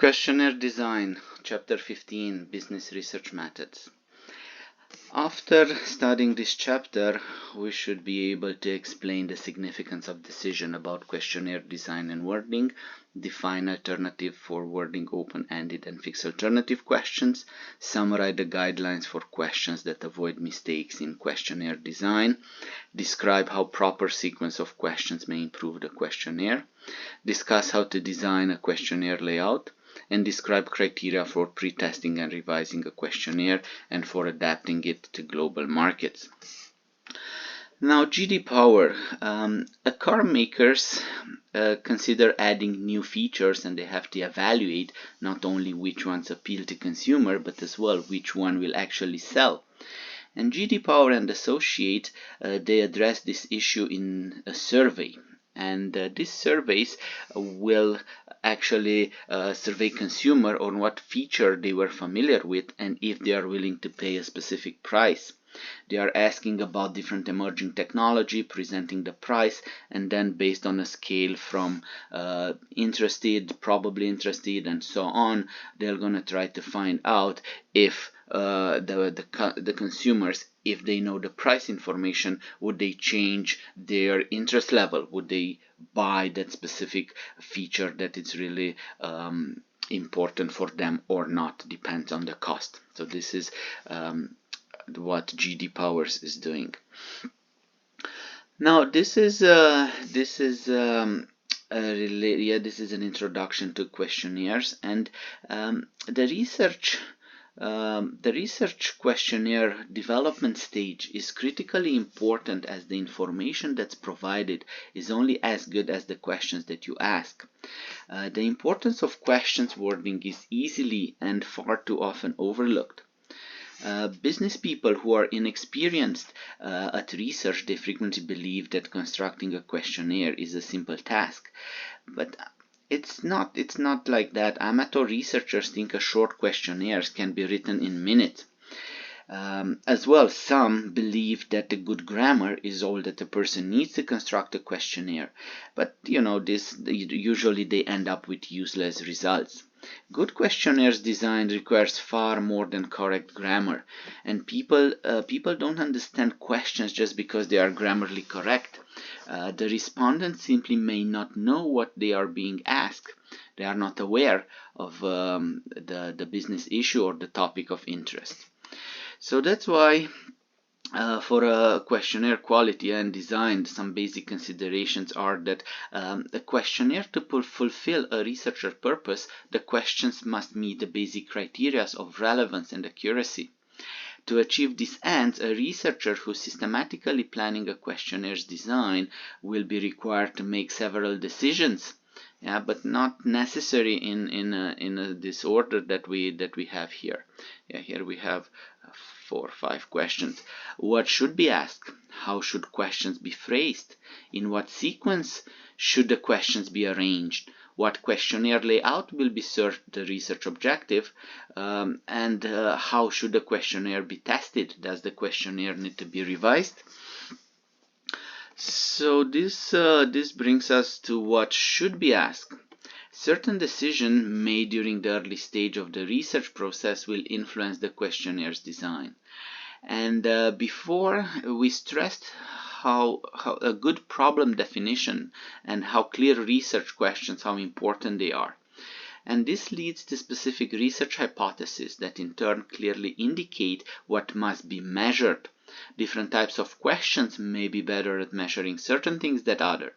Questionnaire Design, Chapter 15, Business Research Methods. After studying this chapter, we should be able to explain the significance of decision about questionnaire design and wording, define alternative for wording open-ended and fixed alternative questions, summarize the guidelines for questions that avoid mistakes in questionnaire design, describe how proper sequence of questions may improve the questionnaire, discuss how to design a questionnaire layout, and describe criteria for pre-testing and revising a questionnaire and for adapting it to global markets. Now, J.D. Power, car makers consider adding new features, and they have to evaluate not only which ones appeal to consumer, but as well which one will actually sell. And J.D. Power and Associate, they address this issue in a survey. And these surveys will actually survey consumer on what feature they were familiar with and if they are willing to pay a specific price. They are asking about different emerging technology, presenting the price, and then based on a scale from interested, probably interested, and so on, they're going to try to find out if the consumers, if they know the price information, would they change their interest level? Would they buy that specific feature that is really important for them or not? Depends on the cost. So this is what J.D. Powers is doing. Now this is an introduction to questionnaires, and the research questionnaire development stage is critically important, as the information that's provided is only as good as the questions that you ask. The importance of questions wording is easily and far too often overlooked. Business people who are inexperienced at research, they frequently believe that constructing a questionnaire is a simple task, but it's not like that. Amateur researchers think a short questionnaires can be written in minutes. As well, some believe that the good grammar is all that a person needs to construct a questionnaire, but usually they end up with useless results. Good questionnaires design requires far more than correct grammar, and people don't understand questions just because they are grammarly correct. The respondents simply may not know what they are being asked. They are not aware of the business issue or the topic of interest. So that's why for a questionnaire quality and design, some basic considerations are that a questionnaire to fulfill a researcher purpose, the questions must meet the basic criteria of relevance and accuracy. To achieve these ends, a researcher who is systematically planning a questionnaires design will be required to make several decisions. Yeah, but not necessary in this order that we have here. Yeah, here we have 4 or 5 questions. What should be asked? How should questions be phrased? In what sequence should the questions be arranged? What questionnaire layout will be served the research objective? And how should the questionnaire be tested? Does the questionnaire need to be revised? So this brings us to what should be asked. Certain decisions made during the early stage of the research process will influence the questionnaire's design. And before, we stressed how a good problem definition and how clear research questions, how important they are. And this leads to specific research hypotheses that in turn clearly indicate what must be measured. Different types of questions may be better at measuring certain things than others.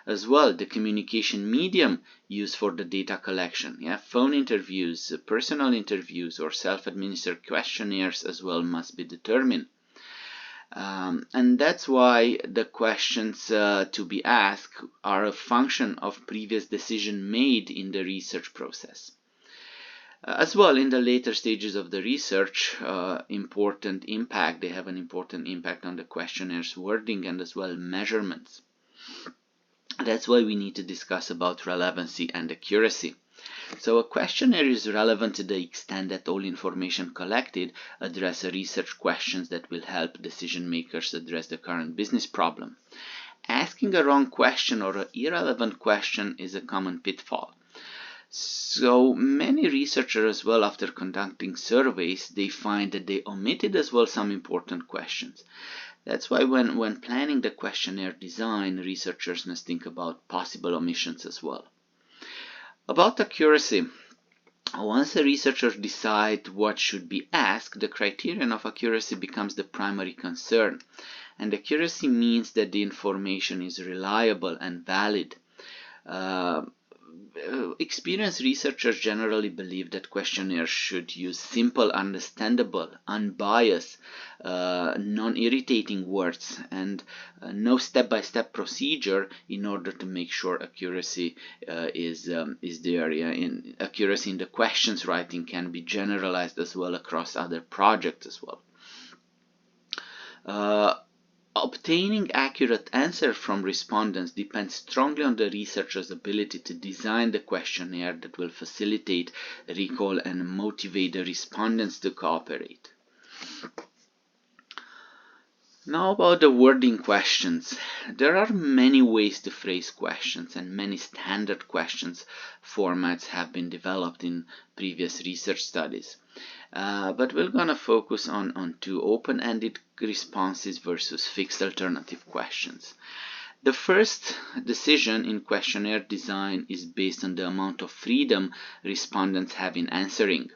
As well, the communication medium used for the data collection, phone interviews, personal interviews, or self-administered questionnaires as well must be determined. And that's why the questions to be asked are a function of previous decision made in the research process. As well, in the later stages of the research, they have an important impact on the questionnaire's wording and as well measurements. That's why we need to discuss about relevancy and accuracy. So a questionnaire is relevant to the extent that all information collected address research questions that will help decision makers address the current business problem. Asking a wrong question or an irrelevant question is a common pitfall. So many researchers as well, after conducting surveys, they find that they omitted as well some important questions. That's why when planning the questionnaire design, researchers must think about possible omissions as well. About accuracy. Once a researcher decides what should be asked, the criterion of accuracy becomes the primary concern. And accuracy means that the information is reliable and valid. Experienced researchers generally believe that questionnaires should use simple, understandable, unbiased, non-irritating words and no step-by-step procedure in order to make sure accuracy is there. In accuracy in the questions writing can be generalized as well across other projects as well. Obtaining accurate answers from respondents depends strongly on the researcher's ability to design the questionnaire that will facilitate recall and motivate the respondents to cooperate. Now about the wording questions. There are many ways to phrase questions, and many standard questions formats have been developed in previous research studies. But we're going to focus on two: open-ended responses versus fixed alternative questions. The first decision in questionnaire design is based on the amount of freedom respondents have in answering.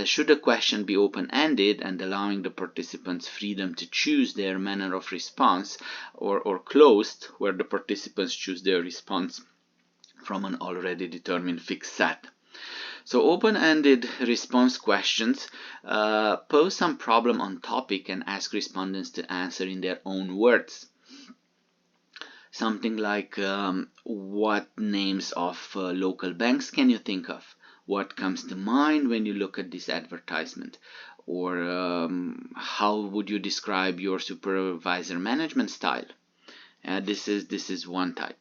Should a question be open-ended and allowing the participants freedom to choose their manner of response, or closed, where the participants choose their response from an already determined fixed set? So open-ended response questions pose some problem on topic and ask respondents to answer in their own words. Something like, what names of local banks can you think of? What comes to mind when you look at this advertisement? Or how would you describe your supervisor management style? This is one type.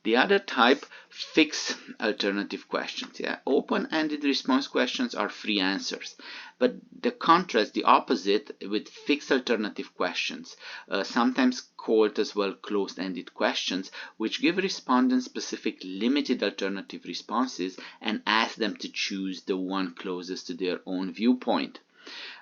The other type, fixed alternative questions. Open-ended response questions are free answers, but the contrast, the opposite, with fixed alternative questions, sometimes called as well closed-ended questions, which give respondents specific limited alternative responses and ask them to choose the one closest to their own viewpoint.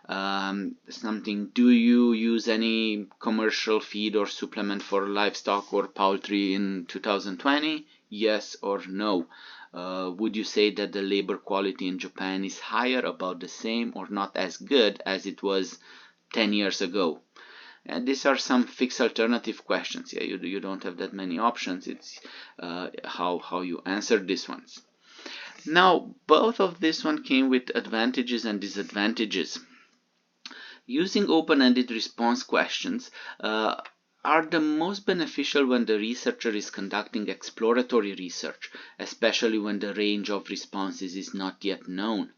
Something, do you use any commercial feed or supplement for livestock or poultry in 2020? Yes or no? Would you say that the labor quality in Japan is higher, about the same, or not as good as it was 10 years ago? And these are some fixed alternative questions. You don't have that many options. It's how you answer these ones. Now, both of this one came with advantages and disadvantages. Using open-ended response questions are the most beneficial when the researcher is conducting exploratory research, especially when the range of responses is not yet known.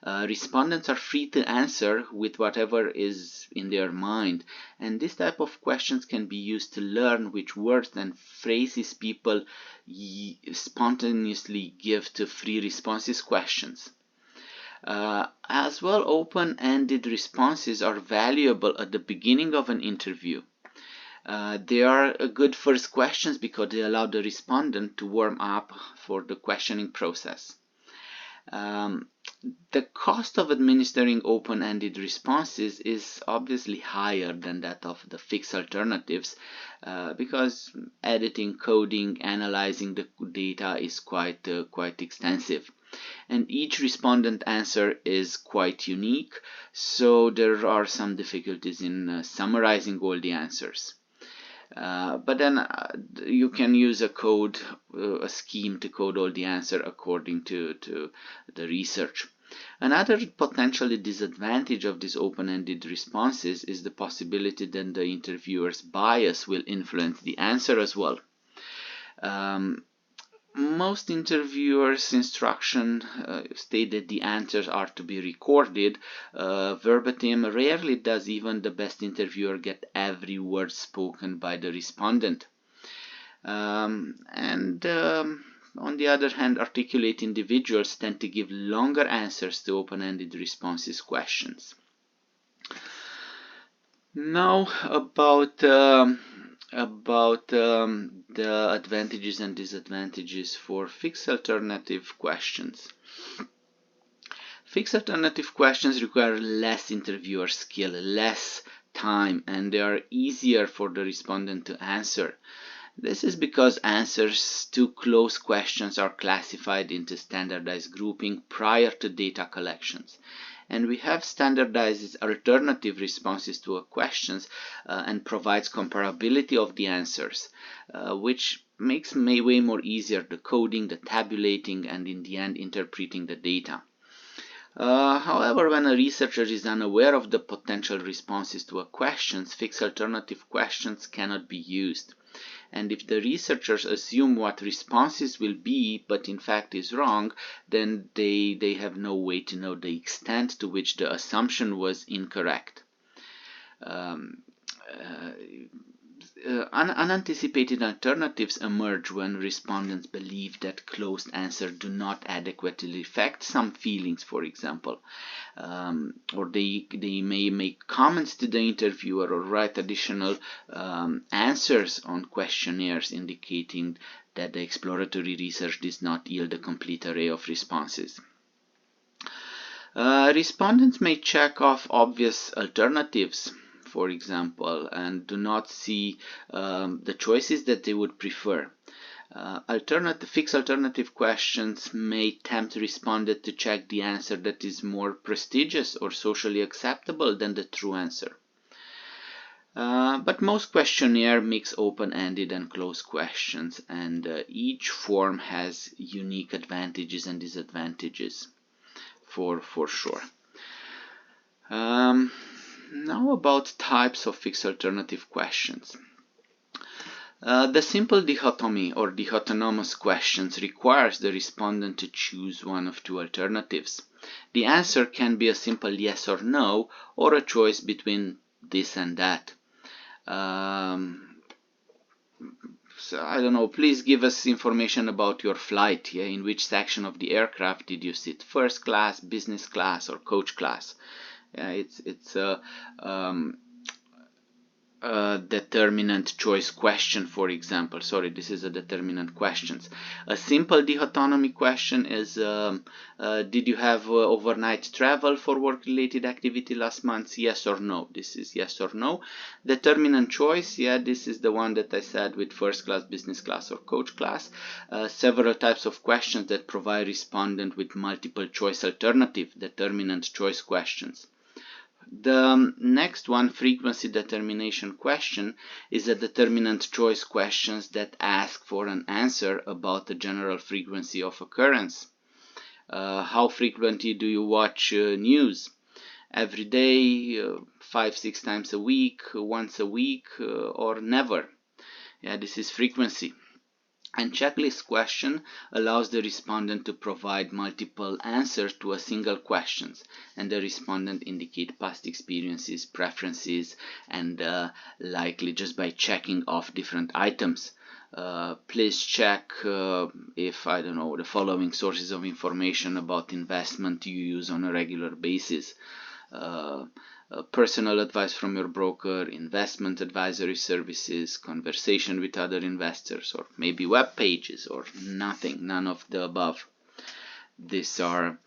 Respondents are free to answer with whatever is in their mind, and this type of questions can be used to learn which words and phrases people spontaneously give to free responses questions. As well, open-ended responses are valuable at the beginning of an interview. They are good first questions because they allow the respondent to warm up for the questioning process. The cost of administering open-ended responses is obviously higher than that of the fixed alternatives because editing, coding, analyzing the data is quite extensive. And each respondent answer is quite unique, so there are some difficulties in summarizing all the answers. But then you can use a scheme to code all the answer according to the research. Another potentially disadvantage of these open-ended responses is the possibility that the interviewer's bias will influence the answer as well. Most interviewers' instruction state that the answers are to be recorded verbatim. Rarely does even the best interviewer get every word spoken by the respondent. On the other hand, articulate individuals tend to give longer answers to open-ended responses questions. Now about about the advantages and disadvantages for fixed alternative questions. Fixed alternative questions require less interviewer skill, less time, and they are easier for the respondent to answer. This is because answers to closed questions are classified into standardized grouping prior to data collections. And we have standardized alternative responses to a questions and provides comparability of the answers, which makes way more easier the coding, the tabulating, and in the end interpreting the data. However, when a researcher is unaware of the potential responses to a question, fixed alternative questions cannot be used. And if the researchers assume what responses will be, but in fact is wrong, then they have no way to know the extent to which the assumption was incorrect. Unanticipated alternatives emerge when respondents believe that closed answers do not adequately reflect some feelings, for example, or they may make comments to the interviewer or write additional answers on questionnaires indicating that the exploratory research does not yield a complete array of responses. Respondents may check off obvious alternatives, for example, and do not see the choices that they would prefer. Fixed alternative questions may tempt respondent to check the answer that is more prestigious or socially acceptable than the true answer. But most questionnaires mix open-ended and closed questions, and each form has unique advantages and disadvantages for sure. Now about types of fixed alternative questions. The simple dichotomy or dichotomous questions requires the respondent to choose one of two alternatives. The answer can be a simple yes or no, or a choice between this and that. So I don't know, please give us information about your flight. Yeah? In which section of the aircraft did you sit? First class, business class, or coach class? It's a determinant choice question, for example. Sorry, this is a determinant questions. A simple dichotomy question is did you have overnight travel for work-related activity last month? Yes or no. This is yes or no. Determinant choice, yeah, this is the one that I said with first class, business class, or coach class. Several types of questions that provide respondent with multiple choice alternative, determinant choice questions. The next one, frequency determination question, is a determinant choice questions that ask for an answer about the general frequency of occurrence. How frequently do you watch news? Every day, 5-6 times a week, once a week, or never? Yeah, this is frequency. And checklist question allows the respondent to provide multiple answers to a single question, and the respondent indicate past experiences, preferences, and likely just by checking off different items. Please check if, I don't know, the following sources of information about investment you use on a regular basis. Personal advice from your broker, investment advisory services, conversation with other investors, or maybe web pages, or nothing, none of the above. These are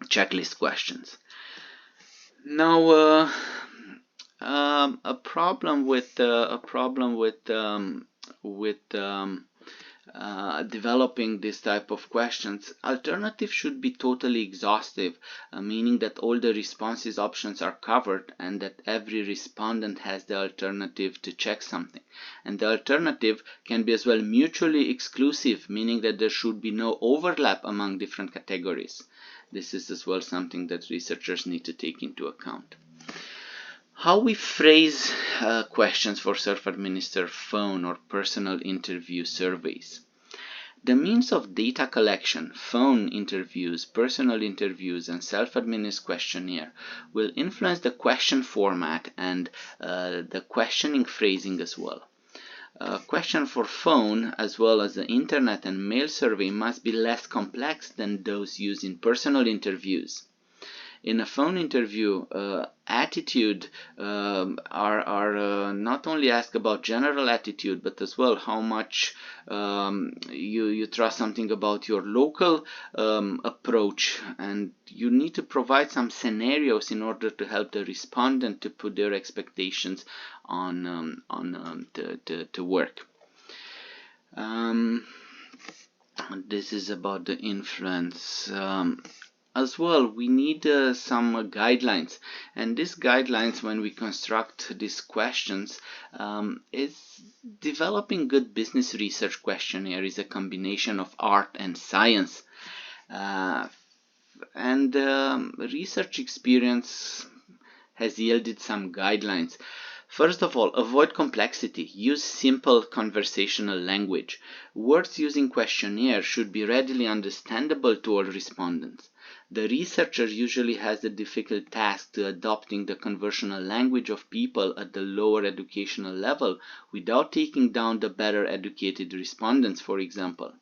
checklist questions. Now, a problem with developing this type of questions, alternatives should be totally exhaustive, meaning that all the responses options are covered and that every respondent has the alternative to check something. And the alternative can be as well mutually exclusive, meaning that there should be no overlap among different categories. This is as well something that researchers need to take into account. How we phrase questions for self-administered phone or personal interview surveys. The means of data collection, phone interviews, personal interviews, and self-administered questionnaire will influence the question format and the questioning phrasing as well. Question for phone as well as the internet and mail survey must be less complex than those used in personal interviews. In a phone interview, attitude are not only asked about general attitude, but as well how much you trust something about your local approach, and you need to provide some scenarios in order to help the respondent to put their expectations on to work. This is about the influence. As well, we need some guidelines, and these guidelines, when we construct these questions, is developing good business research questionnaire is a combination of art and science, and research experience has yielded some guidelines. First of all, avoid complexity. Use simple conversational language. Words using questionnaire should be readily understandable to all respondents. The researcher usually has the difficult task to adopting the conversational language of people at the lower educational level without taking down the better educated respondents, for example.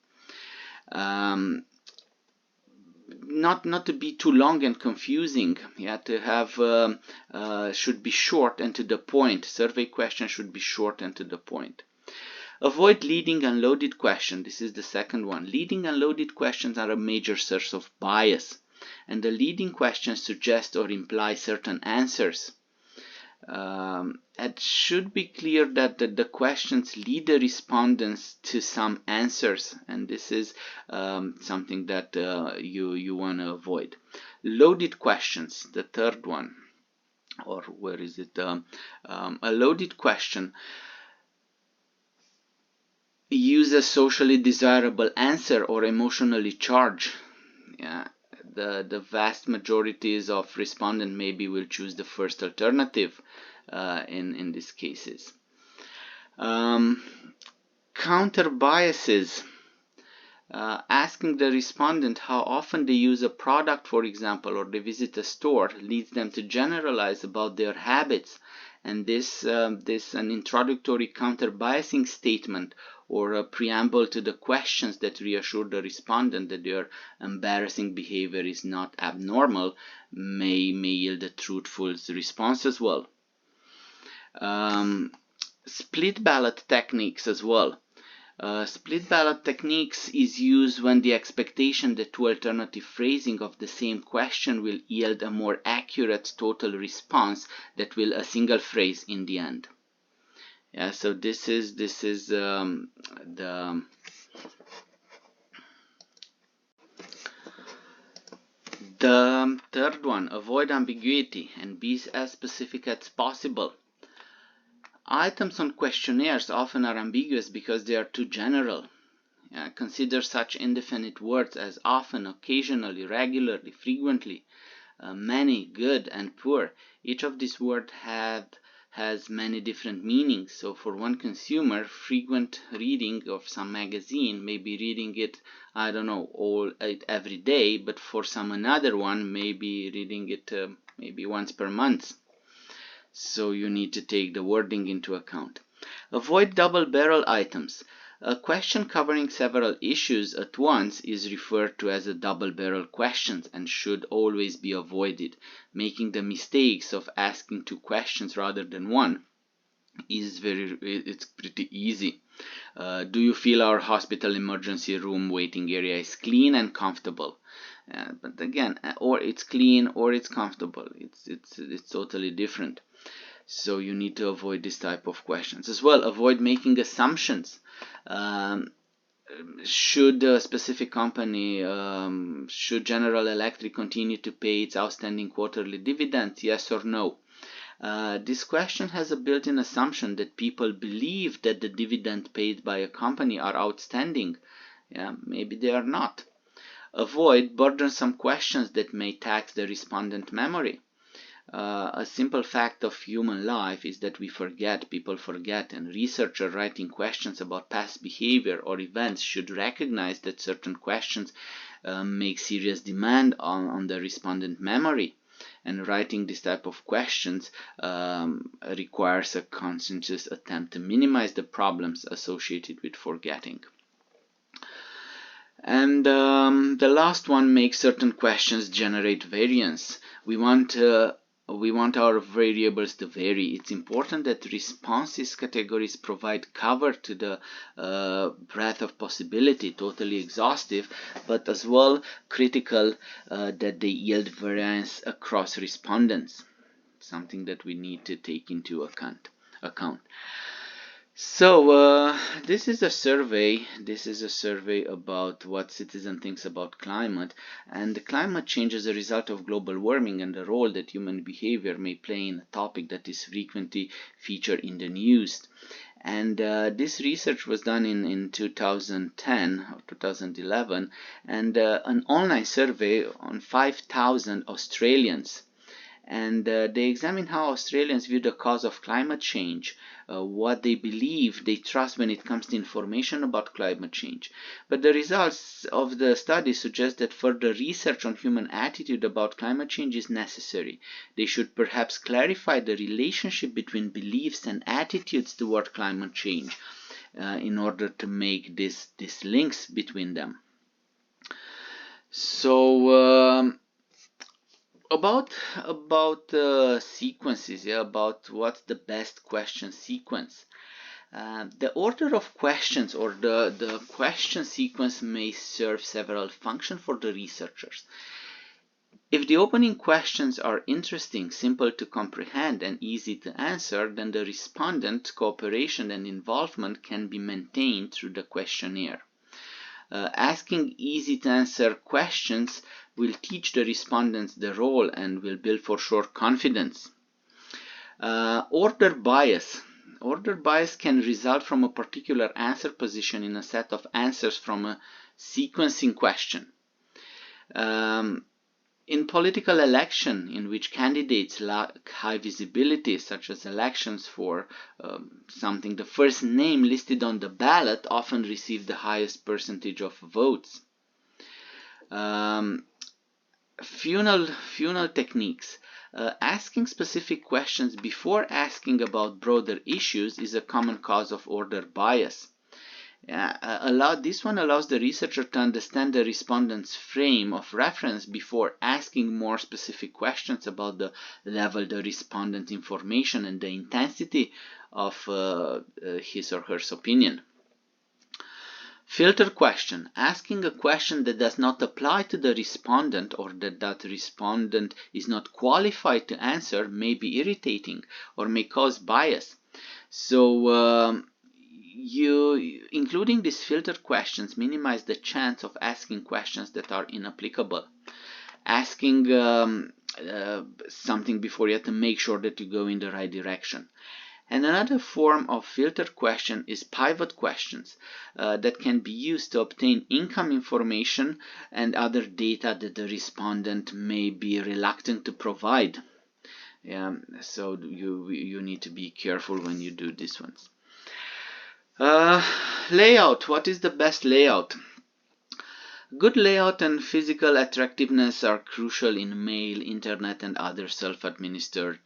Not to be too long and confusing. To have should be short and to the point. Survey questions should be short and to the point. Avoid leading and loaded questions. This is the second one. Leading and loaded questions are a major source of bias, and the leading questions suggest or imply certain answers. It should be clear that the questions lead the respondents to some answers, and this is something that you want to avoid. Loaded questions, the third one, or where is it? A loaded question use a socially desirable answer or emotionally charged. The vast majorities of respondents maybe will choose the first alternative in these cases. Counter biases. Asking the respondent how often they use a product, for example, or they visit a store, leads them to generalize about their habits, and this an introductory counter biasing statement or a preamble to the questions that reassure the respondent that their embarrassing behavior is not abnormal may yield a truthful response as well. Split ballot techniques as well. Split ballot techniques is used when the expectation that two alternative phrasing of the same question will yield a more accurate total response that will a single phrase in the end. So this is the third one. Avoid ambiguity and be as specific as possible. Items on questionnaires often are ambiguous because they are too general. Consider such indefinite words as often, occasionally, regularly, frequently, many, good, and poor. Each of these words has many different meanings. So for one consumer, frequent reading of some magazine may be reading it, I don't know, every day, but for some another one may be reading it maybe once per month. So you need to take the wording into account. Avoid double-barrel items. A question covering several issues at once is referred to as a double-barrel question and should always be avoided. Making the mistakes of asking two questions rather than one is it's pretty easy. Do you feel our hospital emergency room waiting area is clean and comfortable? But again, or it's clean or it's comfortable. It's totally different. So you need to avoid this type of questions as well. Avoid making assumptions. Should a specific company, should General Electric continue to pay its outstanding quarterly dividends? Yes or no? This question has a built-in assumption that people believe that the dividend paid by a company are outstanding. Maybe they are not. Avoid burdensome questions that may tax the respondent memory. A simple fact of human life is that people forget, and researchers writing questions about past behavior or events should recognize that certain questions make serious demand on the respondent memory. And writing this type of questions requires a conscientious attempt to minimize the problems associated with forgetting. And the last one, make certain questions generate variance. We want our variables to vary. It's important that responses categories provide cover to the breadth of possibility, totally exhaustive, but as well critical that they yield variance across respondents, something that we need to take into account. So this is a survey. This is a survey about what citizens think about climate, and the climate change is a result of global warming and the role that human behavior may play in a topic that is frequently featured in the news. And this research was done in 2010 or 2011, and an online survey on 5,000 Australians. And they examine how Australians view the cause of climate change, what they believe, they trust when it comes to information about climate change. But the results of the study suggest that further research on human attitude about climate change is necessary. They should perhaps clarify the relationship between beliefs and attitudes toward climate change in order to make these links between them. So about sequences, about what's the best question sequence. The order of questions or the question sequence may serve several functions for the researchers. If the opening questions are interesting, simple to comprehend, and easy to answer, then the respondent cooperation and involvement can be maintained through the questionnaire. Asking easy to answer questions will teach the respondents the role and will build for sure confidence. Order bias. Order bias can result from a particular answer position in a set of answers from a sequencing question. In political election, in which candidates lack high visibility, such as elections for something, the first name listed on the ballot often receive the highest percentage of votes. Funnel techniques. Asking specific questions before asking about broader issues is a common cause of order bias. This one allows the researcher to understand the respondent's frame of reference before asking more specific questions about the level the respondent's information and the intensity of his or her opinion. Filter question. Asking a question that does not apply to the respondent or that respondent is not qualified to answer may be irritating or may cause bias. So including these filtered questions minimize the chance of asking questions that are inapplicable. Asking something before you have to make sure that you go in the right direction. And another form of filtered question is pivot questions that can be used to obtain income information and other data that the respondent may be reluctant to provide. So you need to be careful when you do these ones. Layout. What is the best layout? Good layout and physical attractiveness are crucial in mail, internet, and other self-administered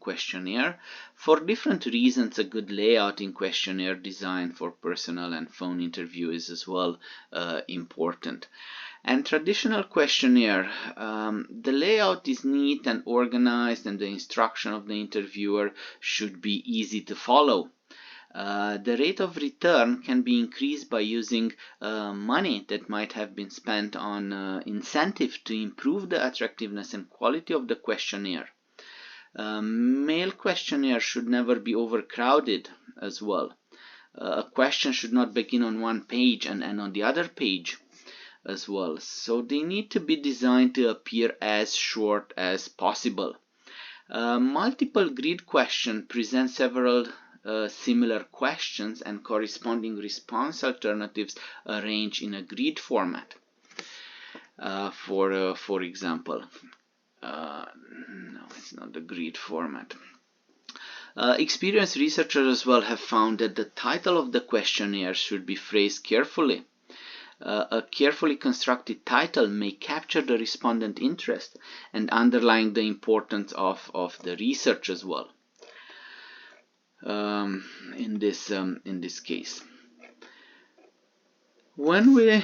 questionnaire. For different reasons, a good layout in questionnaire design for personal and phone interview is as well important. And traditional questionnaire, the layout is neat and organized, and the instruction of the interviewer should be easy to follow. The rate of return can be increased by using money that might have been spent on incentive to improve the attractiveness and quality of the questionnaire. Mail questionnaire should never be overcrowded as well. A question should not begin on one page and on the other page as well. So they need to be designed to appear as short as possible. Multiple grid question presents several similar questions and corresponding response alternatives arranged in a grid format. For example, no, it's not the grid format. Experienced researchers as well have found that the title of the questionnaire should be phrased carefully. A carefully constructed title may capture the respondent interest and underline the importance of the research as well. In this case, when we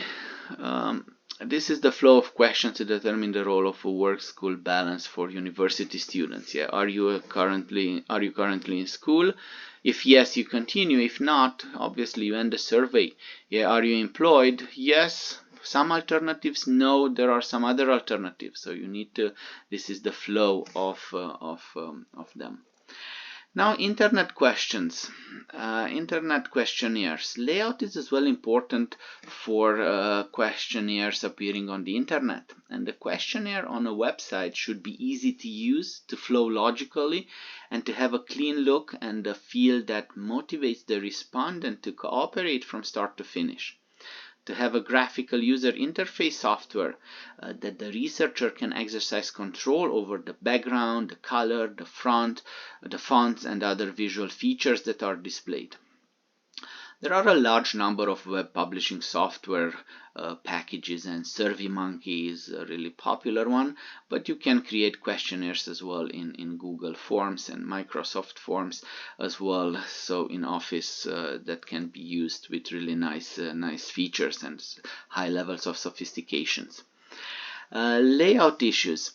This is the flow of questions to determine the role of a work-school balance for university students. Yeah, are you currently in school? If yes, you continue. If not, obviously you end the survey. Yeah, are you employed? Yes. Some alternatives. No, there are some other alternatives. So you need to. This is the flow of them. Now, internet questions, internet questionnaires. Layout is as well important for questionnaires appearing on the internet. And the questionnaire on a website should be easy to use, to flow logically, and to have a clean look and a feel that motivates the respondent to cooperate from start to finish. To have a graphical user interface software that the researcher can exercise control over the background, the color, the fonts, and other visual features that are displayed. There are a large number of web publishing software packages, and SurveyMonkey is a really popular one, but you can create questionnaires as well in Google Forms and Microsoft Forms as well. So in Office that can be used with really nice features and high levels of sophistications. Layout issues.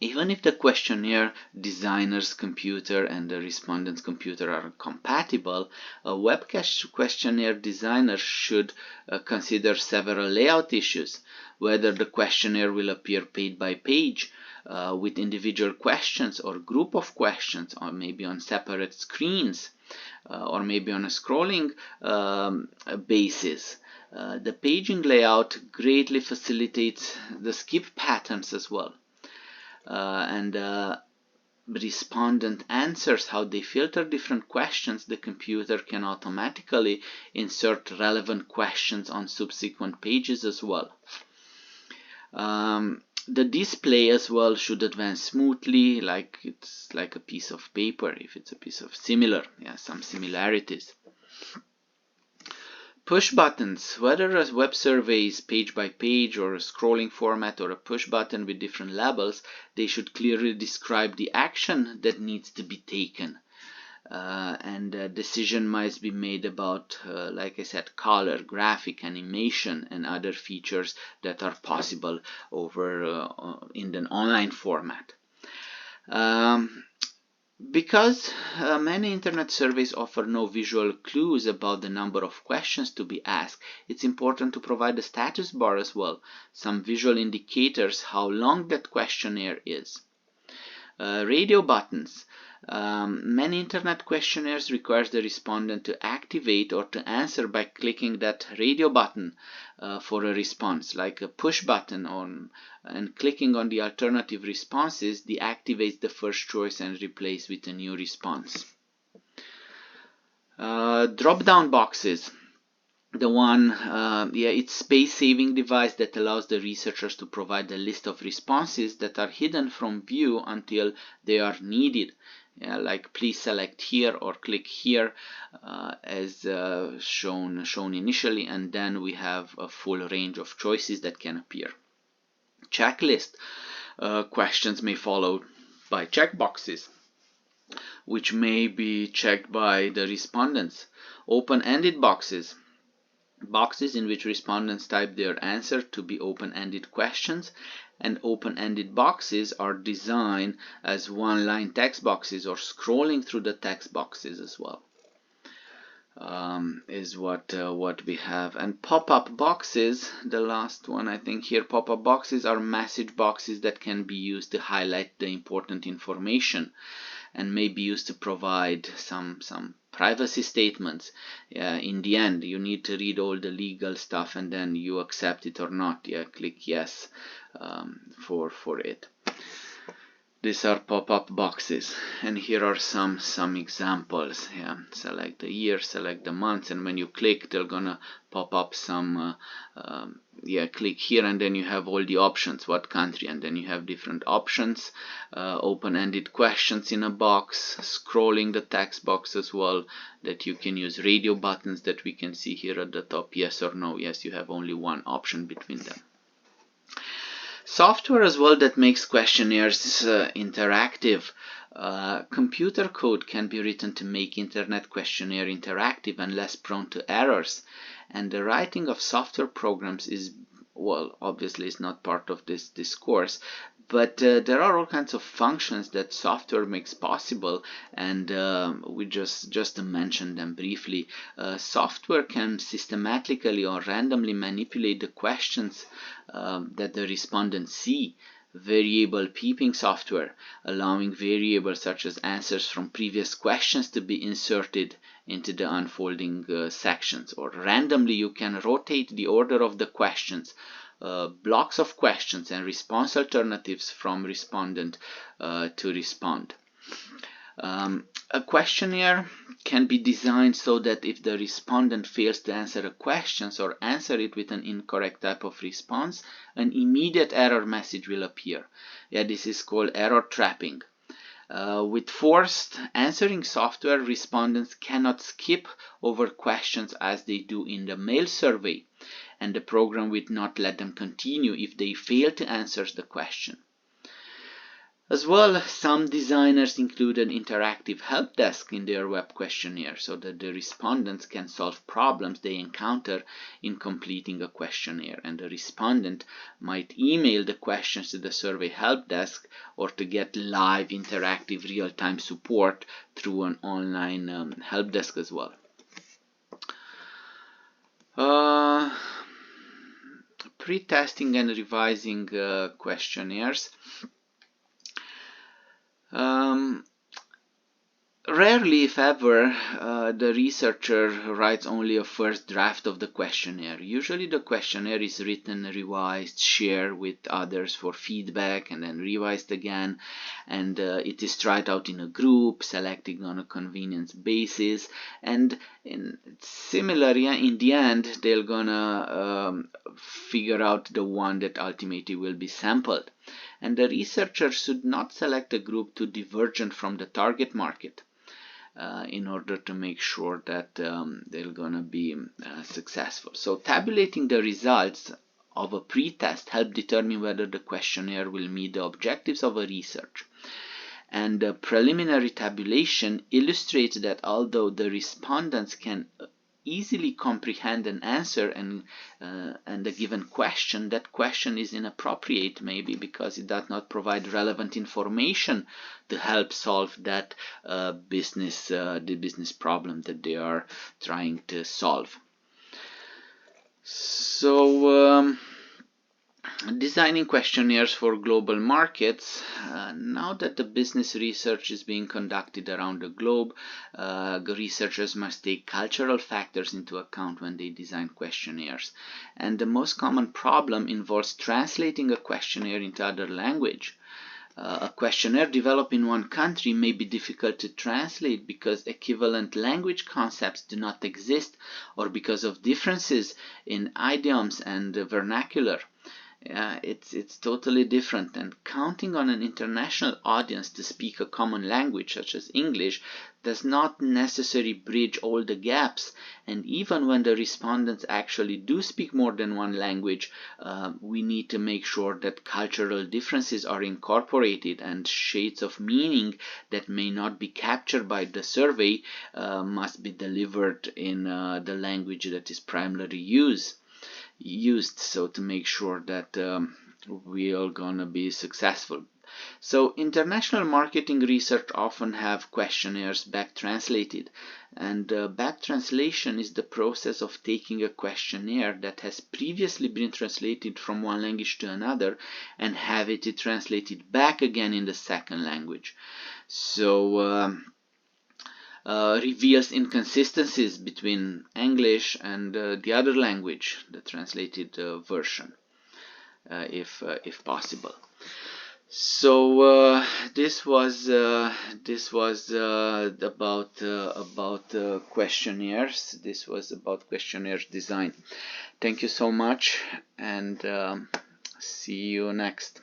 Even if the questionnaire designer's computer and the respondent's computer are compatible, a web questionnaire designer should consider several layout issues, whether the questionnaire will appear page by page with individual questions or group of questions, or maybe on separate screens, or maybe on a scrolling basis. The paging layout greatly facilitates the skip patterns as well. And respondent answers, how they filter different questions, the computer can automatically insert relevant questions on subsequent pages as well. The display as well should advance smoothly, like it's like a piece of paper, if it's a piece of some similarities. Push buttons, whether a web survey is page by page or a scrolling format or a push button with different labels, they should clearly describe the action that needs to be taken. And a decision must be made about, like I said, color, graphic, animation, and other features that are possible over in an online format. Because many internet surveys offer no visual clues about the number of questions to be asked, it's important to provide a status bar as well, some visual indicators how long that questionnaire is. Radio buttons. Many internet questionnaires require the respondent to activate or to answer by clicking that radio button for a response, like a push button and clicking on the alternative responses deactivates the first choice and replaces with a new response. Drop-down boxes. The one, it's space-saving device that allows the researchers to provide a list of responses that are hidden from view until they are needed. Like please select here or click here as shown initially, and then we have a full range of choices that can appear. Checklist. Questions may follow by checkboxes, which may be checked by the respondents. Open-ended boxes. Boxes in which respondents type their answer to be open-ended questions, and open-ended boxes are designed as one-line text boxes or scrolling through the text boxes as well. Is what we have. And pop-up boxes, the last one I think here, pop-up boxes are message boxes that can be used to highlight the important information and may be used to provide some privacy statements. In the end, you need to read all the legal stuff and then you accept it or not. Click yes for it. These are pop-up boxes, and here are some examples. Select the year, select the month, and when you click, they're gonna pop up some. Click here, and then you have all the options. What country, and then you have different options. Open-ended questions in a box. Scrolling the text box as well. That you can use radio buttons that we can see here at the top. Yes or no. Yes, you have only one option between them. Software as well that makes questionnaires interactive. Computer code can be written to make internet questionnaire interactive and less prone to errors. And the writing of software programs is, well, obviously it's not part of this course, but there are all kinds of functions that software makes possible, and we just to mention them briefly. Software can systematically or randomly manipulate the questions that the respondents see. Variable peeping software, allowing variables such as answers from previous questions to be inserted into the unfolding sections. Or randomly you can rotate the order of the questions, blocks of questions and response alternatives from respondent to respond. A questionnaire can be designed so that if the respondent fails to answer a question or answer it with an incorrect type of response, an immediate error message will appear. Yeah, this is called error trapping. With forced answering software, respondents cannot skip over questions as they do in the mail survey, and the program will not let them continue if they fail to answer the question. As well, some designers include an interactive help desk in their web questionnaire so that the respondents can solve problems they encounter in completing a questionnaire, and the respondent might email the questions to the survey help desk or to get live interactive real-time support through an online help desk as well. Pre-testing and revising questionnaires. Rarely, if ever, the researcher writes only a first draft of the questionnaire. Usually the questionnaire is written, revised, shared with others for feedback, and then revised again, and it is tried out in a group, selecting on a convenience basis, and similarly, in the end, they're gonna figure out the one that ultimately will be sampled. And the researcher should not select a group too divergent from the target market in order to make sure that they're gonna be successful. So tabulating the results of a pre-test help determine whether the questionnaire will meet the objectives of a research. And the preliminary tabulation illustrates that although the respondents can easily comprehend an answer and a given question, that question is inappropriate, maybe because it does not provide relevant information to help solve that the business problem that they are trying to solve. So designing questionnaires for global markets. Now that the business research is being conducted around the globe, researchers must take cultural factors into account when they design questionnaires. And the most common problem involves translating a questionnaire into other language. A questionnaire developed in one country may be difficult to translate because equivalent language concepts do not exist, or because of differences in idioms and vernacular. It's totally different, and counting on an international audience to speak a common language such as English does not necessarily bridge all the gaps. And even when the respondents actually do speak more than one language, we need to make sure that cultural differences are incorporated, and shades of meaning that may not be captured by the survey must be delivered in the language that is primarily used, so to make sure that we are gonna be successful. So international marketing research often have questionnaires back translated, and back translation is the process of taking a questionnaire that has previously been translated from one language to another and have it translated back again in the second language. So reveals inconsistencies between English and the other language, the translated version, if possible. So this was about questionnaires. This was about questionnaires design. Thank you so much, and see you next.